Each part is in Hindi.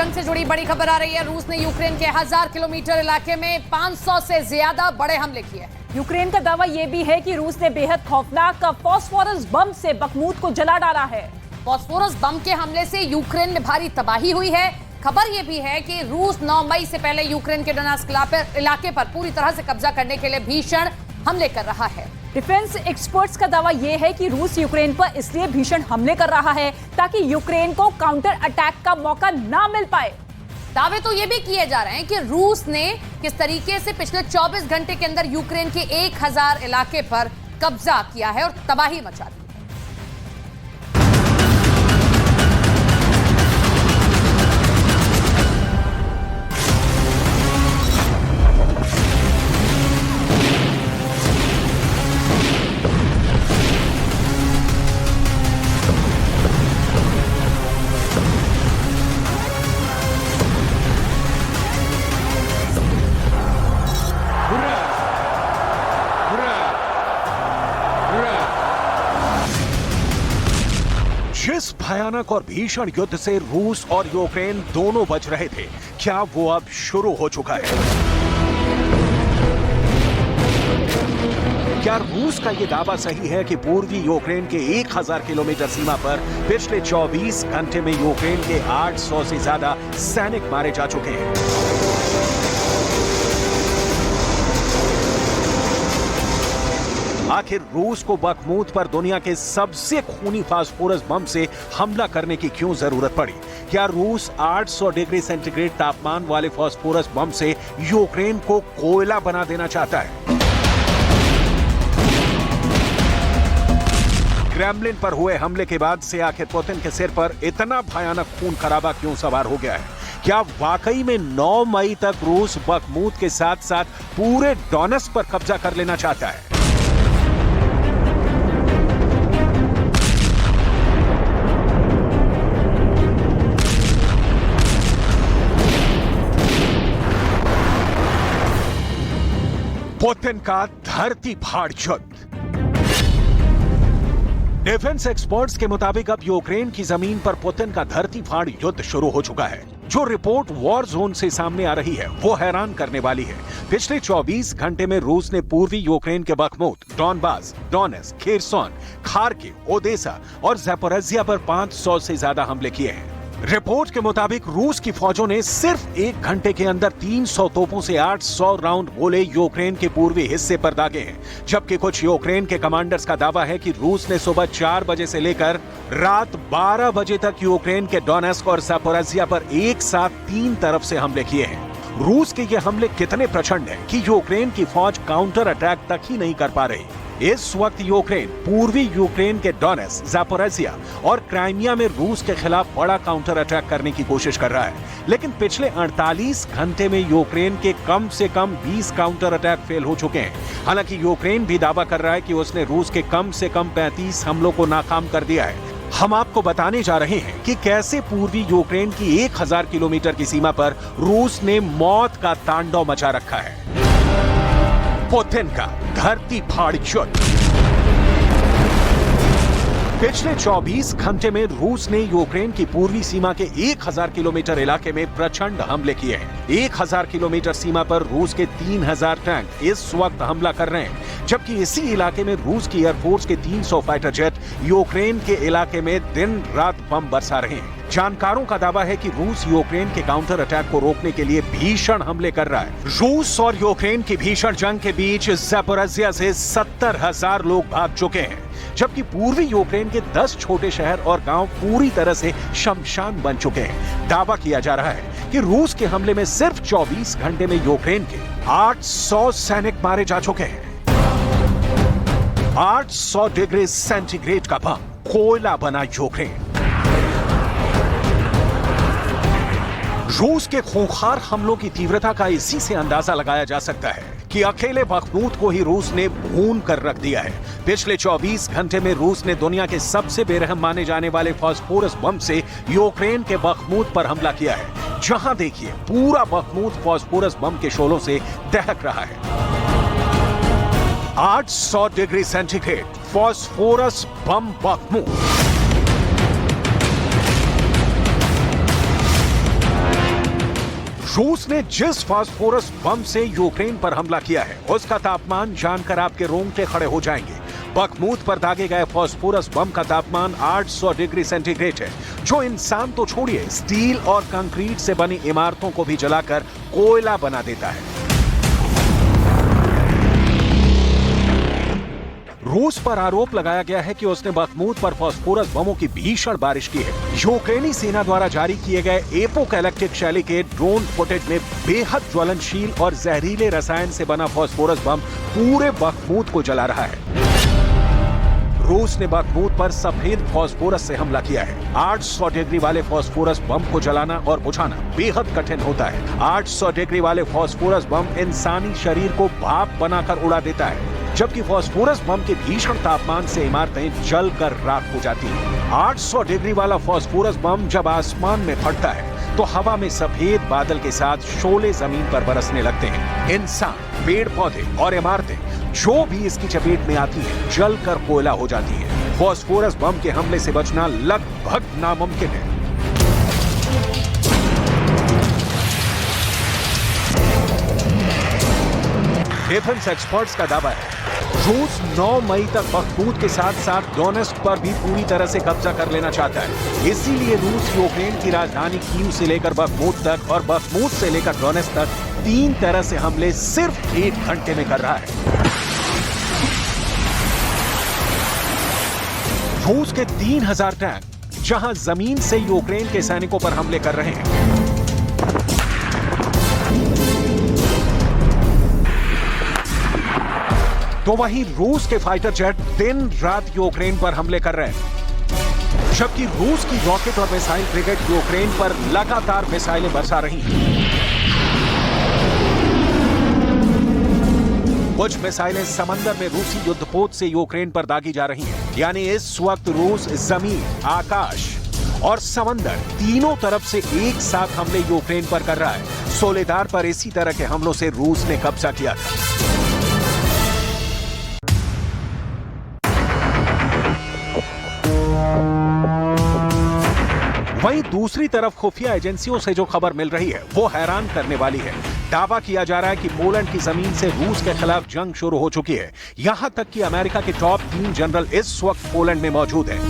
जंग से जुड़ी बड़ी खबर आ रही है। रूस ने यूक्रेन के 1000 किलोमीटर इलाके में 500 से ज्यादा बड़े हमले किए हैं। यूक्रेन का दावा यह भी है कि रूस ने बेहद खौफनाक फॉस्फोरस बम से बखमूत को जला डाला है। फॉस्फोरस बम के हमले से यूक्रेन में भारी तबाही हुई है। खबर यह भी है कि रूस 9 मई से पहले यूक्रेन के डोनेट्स्क इलाके पर पूरी तरह से कब्जा करने के लिए भीषण हमले कर रहा है। डिफेंस एक्सपर्ट्स का दावा यह है कि रूस यूक्रेन पर इसलिए भीषण हमले कर रहा है ताकि यूक्रेन को काउंटर अटैक का मौका ना मिल पाए। दावे तो ये भी किए जा रहे हैं कि रूस ने किस तरीके से पिछले 24 घंटे के अंदर यूक्रेन के 1000 इलाके पर कब्जा किया है और तबाही मचा दी। जिस भयानक और भीषण युद्ध से रूस और यूक्रेन दोनों बच रहे थे, क्या वो अब शुरू हो चुका है? क्या रूस का ये दावा सही है कि पूर्वी यूक्रेन के 1000 किलोमीटर सीमा पर पिछले 24 घंटे में यूक्रेन के 800 से ज्यादा सैनिक मारे जा चुके हैं? आखिर रूस को बखमूत पर दुनिया के सबसे खूनी फास्फोरस बम से हमला करने की क्यों जरूरत पड़ी? क्या रूस 800 डिग्री सेंटीग्रेड तापमान वाले फास्फोरस बम से यूक्रेन को कोयला बना देना चाहता है? क्रेमलिन पर हुए हमले के बाद से आखिर पुतिन के सिर पर इतना भयानक खून खराबा क्यों सवार हो गया है? क्या वाकई में 9 मई तक रूस बखमूत के साथ साथ पूरे डोनेट्स्क पर कब्जा कर लेना चाहता है? पुतिन का धरती फाड़ युद्ध। डिफेंस एक्सपर्ट्स के मुताबिक अब यूक्रेन की जमीन पर पुतिन का धरती फाड़ युद्ध शुरू हो चुका है। जो रिपोर्ट वॉर जोन से सामने आ रही है वो हैरान करने वाली है। पिछले 24 घंटे में रूस ने पूर्वी यूक्रेन के Bakhmut, Donbas, Donetsk, Kherson, Kharkiv, Odesa और ज़ैपोरिज़िया पर 500 से ज्यादा हमले किए हैं। रिपोर्ट के मुताबिक रूस की फौजों ने सिर्फ 1 घंटे के अंदर 300 तोपों से 800 राउंड गोले यूक्रेन के पूर्वी हिस्से पर दागे हैं, जबकि कुछ यूक्रेन के कमांडर्स का दावा है कि रूस ने सुबह 4 बजे से लेकर रात 12 बजे तक यूक्रेन के डोनेट्स्क और ज़ैपोरिज़िया पर एक साथ 3 तरफ से हमले किए हैं। रूस के ये हमले कितने प्रचंड हैं कि यूक्रेन की फौज काउंटर अटैक तक ही नहीं कर पा रही। इस वक्त यूक्रेन पूर्वी यूक्रेन के डोनेट्स्क, ज़ैपोरिज़िया और क्राइमिया में रूस के खिलाफ बड़ा काउंटर अटैक करने की कोशिश कर रहा है, लेकिन पिछले 48 घंटे में यूक्रेन के कम से कम 20 काउंटर अटैक फेल हो चुके हैं। हालांकि यूक्रेन भी दावा कर रहा है कि उसने रूस के कम से कम 35 हमलों को नाकाम कर दिया है। हम आपको बताने जा रहे हैं कि कैसे पूर्वी यूक्रेन की 1000 किलोमीटर की सीमा पर रूस ने मौत का तांडव मचा रखा है। पुतिन का धरती फाड़ युद्ध। पिछले 24 घंटे में रूस ने यूक्रेन की पूर्वी सीमा के 1000 किलोमीटर इलाके में प्रचंड हमले किए हैं। 1000 किलोमीटर सीमा पर रूस के 3000 टैंक इस वक्त हमला कर रहे हैं, जबकि इसी इलाके में रूस की एयरफोर्स के 300 फाइटर जेट यूक्रेन के इलाके में दिन रात बम बरसा रहे हैं। जानकारों का दावा है कि रूस यूक्रेन के काउंटर अटैक को रोकने के लिए भीषण हमले कर रहा है। रूस और यूक्रेन की भीषण जंग के बीच ज़ैपोरिज़िया से 70,000 लोग भाग चुके हैं, जबकि पूर्वी यूक्रेन के 10 छोटे शहर और गांव पूरी तरह से शमशान बन चुके हैं। दावा किया जा रहा है कि रूस के हमले में सिर्फ 24 घंटे में यूक्रेन के 800 सैनिक मारे जा चुके हैं। 800 डिग्री सेंटीग्रेड का बम, कोयला बना यूक्रेन। रूस के खूंखार हमलों की तीव्रता का इसी से अंदाजा लगाया जा सकता है कि अकेले बखमूत को ही रूस ने भून कर रख दिया है। पिछले 24 घंटे में रूस ने दुनिया के सबसे बेरहम माने जाने वाले फास्फोरस बम से यूक्रेन के बखमूत पर हमला किया है। जहां देखिए पूरा बखमूत फास्फोरस बम के शोलों से दहक रहा है। 800 डिग्री सेंटीग्रेड फास्फोरस बम बखमूत। रूस ने जिस फास्फोरस बम से यूक्रेन पर हमला किया है उसका तापमान जानकर आपके रोंगटे खड़े हो जाएंगे। बखमूत पर दागे गए फास्फोरस बम का तापमान 800 डिग्री सेंटीग्रेड है, जो इंसान तो छोड़िए स्टील और कंक्रीट से बनी इमारतों को भी जलाकर कोयला बना देता है। रूस पर आरोप लगाया गया है कि उसने बखमूत पर फास्फोरस बमों की भीषण बारिश की है। यूक्रेनी सेना द्वारा जारी किए गए एपोकैलिप्टिक शैली के ड्रोन फुटेज में बेहद ज्वलनशील और जहरीले रसायन से बना फास्फोरस बम पूरे बखमूत को जला रहा है। रूस ने बखमूत पर सफेद फास्फोरस से हमला किया है। 800 डिग्री वाले फास्फोरस बम को जलाना और बुझाना बेहद कठिन होता है। 800 डिग्री वाले फास्फोरस बम इंसानी शरीर को भाप बनाकर उड़ा देता है, जबकि फास्फोरस बम के भीषण तापमान से इमारतें जलकर राख हो जाती हैं। 800 डिग्री वाला फास्फोरस बम जब आसमान में फटता है तो हवा में सफेद बादल के साथ शोले जमीन पर बरसने लगते हैं। इंसान, पेड़ पौधे और इमारतें जो भी इसकी चपेट में आती हैं जलकर कोयला हो जाती हैं। फास्फोरस बम के हमले से बचना लगभग नामुमकिन है। डिफेंस एक्सपर्ट्स का दावा है रूस 9 मई तक बखमूत के साथ साथ डोनेस्क पर भी पूरी तरह से कब्जा कर लेना चाहता है। इसीलिए रूस यूक्रेन की राजधानी कीव से लेकर बखमूत तक और बखमूत से लेकर डोनेस्क तक 3 तरह से हमले सिर्फ 1 घंटे में कर रहा है। रूस के 3000 टैंक जहां जमीन से यूक्रेन के सैनिकों पर हमले कर रहे हैं, तो वहीं रूस के फाइटर जेट दिन रात यूक्रेन पर हमले कर रहे हैं, जबकि रूस की रॉकेट और मिसाइल ब्रिगेड यूक्रेन पर लगातार मिसाइलें बरसा रही हैं। कुछ मिसाइलें समंदर में रूसी युद्धपोत से यूक्रेन पर दागी जा रही हैं। यानी इस वक्त रूस जमीन, आकाश और समंदर तीनों तरफ से एक साथ हमले यूक्रेन पर कर रहा है। सोलेदार पर इसी तरह के हमलों से रूस ने कब्जा किया था। वहीं दूसरी तरफ खुफिया एजेंसियों से जो खबर मिल रही है वो हैरान करने वाली है। दावा किया जा रहा है कि पोलैंड की जमीन से रूस के खिलाफ जंग शुरू हो चुकी है। यहां तक कि अमेरिका के टॉप 3 जनरल इस वक्त पोलैंड में मौजूद हैं,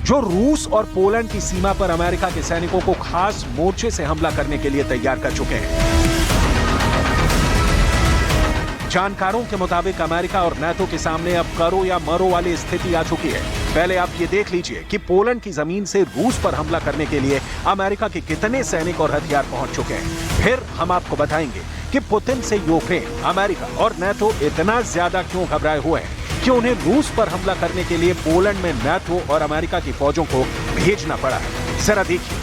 जो रूस और पोलैंड की सीमा पर अमेरिका के सैनिकों को खास मोर्चे से हमला करने के लिए तैयार कर चुके हैं। जानकारों के मुताबिक अमेरिका और नाटो के सामने अब करो या मरो वाली स्थिति आ चुकी है। पहले आप ये देख लीजिए कि पोलैंड की जमीन से रूस पर हमला करने के लिए अमेरिका के कितने सैनिक और हथियार पहुंच चुके हैं। फिर हम आपको बताएंगे कि पुतिन से यूक्रेन, अमेरिका और नाटो इतना ज्यादा क्यों घबराए हुए हैं कि उन्हें रूस पर हमला करने के लिए पोलैंड में नाटो और अमेरिका की फौजों को भेजना पड़ा है। जरा देखिए,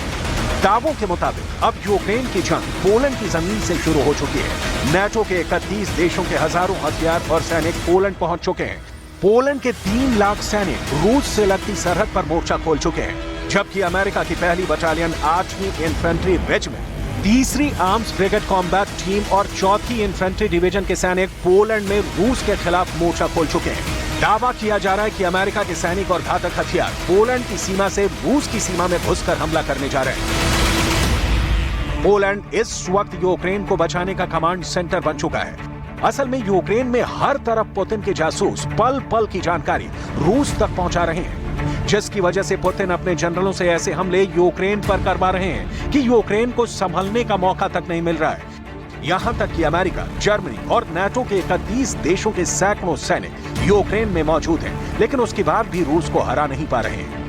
दावों के मुताबिक अब यूक्रेन की जंग पोलैंड की जमीन से शुरू हो चुकी है। नाटो के 31 देशों के हजारों हथियार और सैनिक पोलैंड पहुंच चुके हैं। पोलैंड के 3 लाख सैनिक रूस से लगती सरहद पर मोर्चा खोल चुके हैं, जबकि अमेरिका की पहली बटालियन 8वीं इन्फेंट्री रेजिमेंट, 3री आर्म्स ब्रिगेड कॉम्बैट टीम और 4थी इन्फेंट्री डिवीजन के सैनिक पोलैंड में रूस के खिलाफ मोर्चा खोल चुके हैं। दावा किया जा रहा है कि अमेरिका के सैनिक और घातक हथियार पोलैंड की सीमा से रूस की सीमा में घुसकर हमला करने जा रहे हैं। पोलैंड इस वक्त यूक्रेन को बचाने का कमांड सेंटर बन चुका है। असल में यूक्रेन में हर तरफ पुतिन के जासूस पल पल की जानकारी रूस तक पहुंचा रहे हैं, जिसकी वजह से पुतिन अपने जनरलों से ऐसे हमले यूक्रेन पर करवा रहे हैं कि यूक्रेन को संभलने का मौका तक नहीं मिल रहा है। यहां तक कि अमेरिका, जर्मनी और नाटो के 31 देशों के सैकड़ों सैनिक यूक्रेन में मौजूद हैं, लेकिन उसके बाद भी रूस को हरा नहीं पा रहे हैं।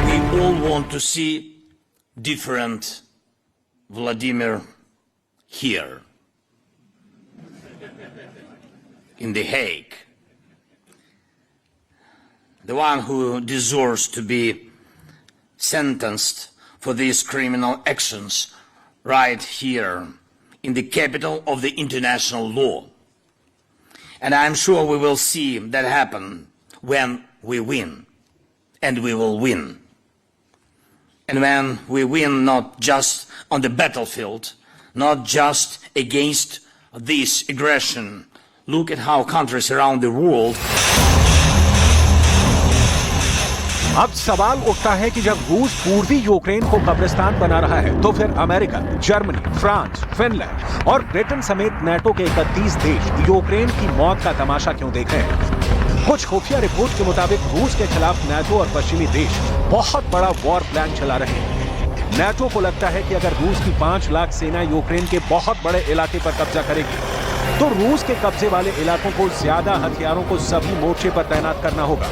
We all want to see different Vladimir here in The Hague, the one who deserves to be sentenced for these criminal actions right here in the capital of the international law. And I'm sure we will see that happen when we win, and we will win. And when we win not just on the battlefield, not just against this aggression, look at how countries around the world अब सवाल उठता है कि जब रूस पूर्वी यूक्रेन को कब्रिस्तान बना रहा है तो फिर अमेरिका, जर्मनी, फ्रांस, फिनलैंड और ब्रिटेन समेत नाटो के 31 देश यूक्रेन की मौत का तमाशा क्यों देख रहे हैं? कुछ खुफिया रिपोर्ट के मुताबिक रूस के खिलाफ नाटो और पश्चिमी देश बहुत बड़ा वॉर प्लान चला रहे हैं। नाटो को लगता है कि अगर रूस की 5 लाख सेना यूक्रेन के बहुत बड़े इलाके पर कब्जा करेगी तो रूस के कब्जे वाले इलाकों को ज्यादा हथियारों को सभी मोर्चे पर तैनात करना होगा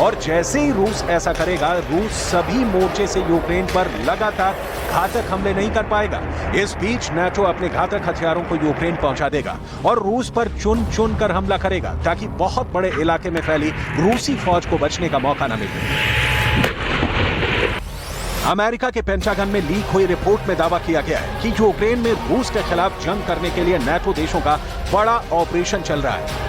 और जैसे ही रूस ऐसा करेगा, रूस सभी मोर्चे से यूक्रेन पर लगातार घातक हमले नहीं कर पाएगा। इस बीच नाटो अपने घातक हथियारों को यूक्रेन पहुंचा देगा और रूस पर चुन चुन कर हमला करेगा ताकि बहुत बड़े इलाके में फैली रूसी फौज को बचने का मौका न मिले। अमेरिका के पेंटागन में लीक हुई रिपोर्ट में दावा किया गया है कि यूक्रेन में रूस के खिलाफ जंग करने के लिए नाटो देशों का बड़ा ऑपरेशन चल रहा है।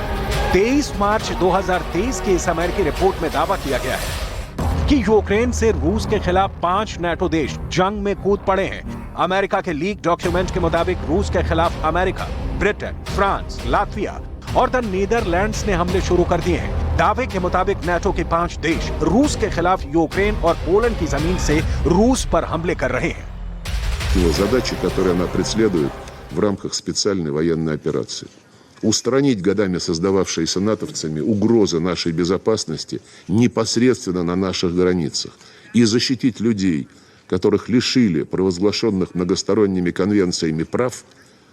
23 मार्च 2023 की इस अमेरिकी रिपोर्ट में दावा किया गया है कि यूक्रेन से रूस के खिलाफ 5 नाटो देश जंग में कूद पड़े हैं। अमेरिका के लीक डॉक्यूमेंट के मुताबिक रूस के खिलाफ अमेरिका, ब्रिटेन, फ्रांस, लातविया और द नीदरलैंड्स ने हमले शुरू कर दिए हैं। दावे के मुताबिक नाटो के 5 देश रूस के खिलाफ यूक्रेन और पोलैंड की जमीन से रूस पर हमले कर रहे हैं। Задачи, которые она преследует в рамках специальной военной операции. Устранить годами создававшиеся натовцами угрозы нашей безопасности непосредственно на наших границах и защитить людей, которых лишили провозглашенных многосторонними конвенциями прав,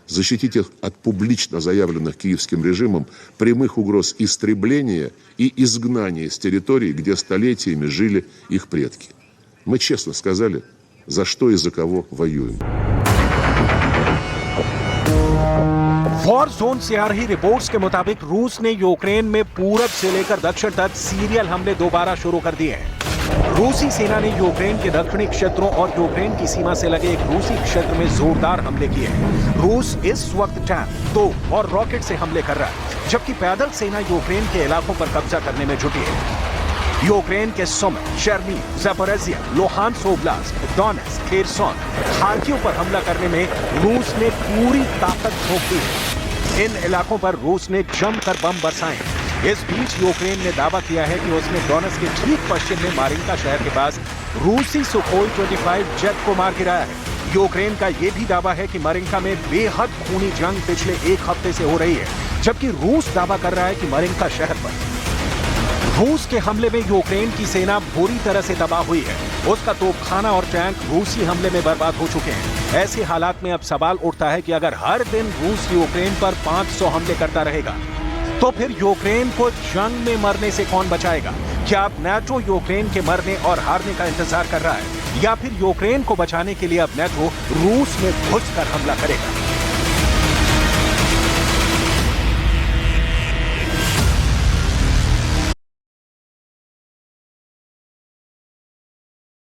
защитить их от публично заявленных киевским режимом прямых угроз истребления и изгнания с территорий, где столетиями жили их предки. Мы честно сказали, за что и за кого воюем. वॉर जोन से आ रही रिपोर्ट्स के मुताबिक रूस ने यूक्रेन में पूरब से लेकर दक्षिण तक सीरियल हमले दोबारा शुरू कर दिए हैं। रूसी सेना ने यूक्रेन के दक्षिणी क्षेत्रों और यूक्रेन की सीमा से लगे एक रूसी क्षेत्र में जोरदार हमले किए हैं। रूस इस वक्त टैंक, तोप और रॉकेट से हमले कर रहा है, जबकि पैदल सेना यूक्रेन के इलाकों पर कब्जा करने में जुटी है। यूक्रेन के सुमी, शर्मी, Zaporizhzhia, Luhansk oblast, Donetsk, Kherson, Kharkiv पर हमला करने में रूस ने पूरी ताकत झोंक दी है। इन इलाकों पर रूस ने जमकर बम बरसाए हैं। इस बीच यूक्रेन ने दावा किया है कि उसने डोनेट्स्क के ठीक पश्चिम में मारिंका शहर के पास रूसी सुखोई 25 जेट को मार गिराया है। यूक्रेन का यह भी दावा है कि मारिंका में बेहद खूनी जंग पिछले 1 हफ्ते से हो रही है, जबकि रूस दावा कर रहा है कि मारिंका शहर पर रूस के हमले में यूक्रेन की सेना बुरी तरह से तबाह हुई है। उसका तोपखाना और टैंक रूसी हमले में बर्बाद हो चुके हैं। ऐसे हालात में अब सवाल उठता है कि अगर हर दिन रूस यूक्रेन पर 500 हमले करता रहेगा तो फिर यूक्रेन को जंग में मरने से कौन बचाएगा? क्या अब नाटो यूक्रेन के मरने और हारने का इंतजार कर रहा है, या फिर यूक्रेन को बचाने के लिए अब नाटो रूस में घुसकर हमला करेगा?